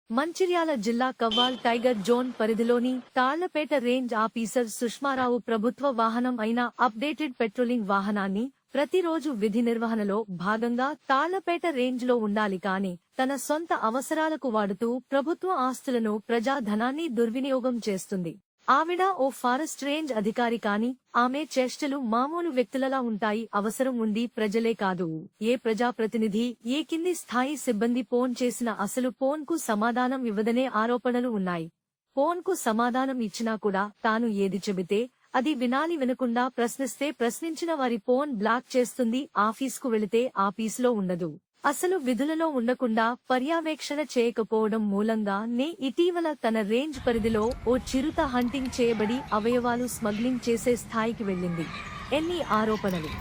మంచిర్యాల జిల్లా Kawal tiger zone పరిధిలోని Tallapeta range officer Sushmarao ప్రభుత్వ వాహనం అయిన అప్డేటెడ్ పెట్రోలింగ్ వాహనాన్ని ప్రతిరోజు విధి నిర్వహణలో భాగంగా తాళ్లపేట రేంజ్ లో ఉండాలి కాని తన సొంత అవసరాలకు వాడుతూ ప్రభుత్వ ఆస్తులను ప్రజాధనాన్ని దుర్వినియోగం చేస్తుంది. ఆవిడ ఓ ఫారెస్ట్ రేంజ్ అధికారి కాని ఆమె చేష్టలు మామూలు వ్యక్తులలా ఉంటాయి. అవసరం ఉండి ప్రజలే కాదు, ఏ ప్రజాప్రతినిధి, ఏ కింది స్థాయి సిబ్బంది ఫోన్ చేసినా అసలు ఫోన్ కు సమాధానం ఇవ్వదనే ఆరోపణలు ఉన్నాయి. ఫోన్ కు సమాధానం ఇచ్చినా కూడా తాను ఏది చెబితే అది వినాలి, వినకుండా ప్రశ్నిస్తే ప్రశ్నించిన వారి ఫోన్ బ్లాక్ చేస్తుంది. ఆఫీస్కు వెళితే ఆఫీసులో ఉండదు. అసలు విధులలో ఉండకుండా పర్యవేక్షణ చేయకపోవడం మూలంగా ఇటీవల తన రేంజ్ పరిధిలో ఓ చిరుత హంటింగ్ చేయబడి అవయవాలు స్మగ్లింగ్ చేసే స్థాయికి వెళ్లింది. ఎన్ని ఆరోపణలు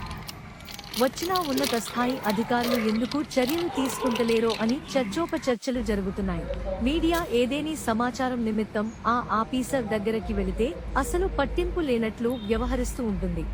వచ్చినా ఉన్నత స్థాయి అధికారులు ఎందుకు చర్యలు తీసుకుంటలేరో అని చర్చోపచర్చలు జరుగుతున్నాయి. మీడియా ఏదేని సమాచారం నిమిత్తం ఆ ఆఫీసర్ దగ్గరకి వెళితే అసలు పట్టింపు లేనట్లు వ్యవహరిస్తూ ఉంటుంది.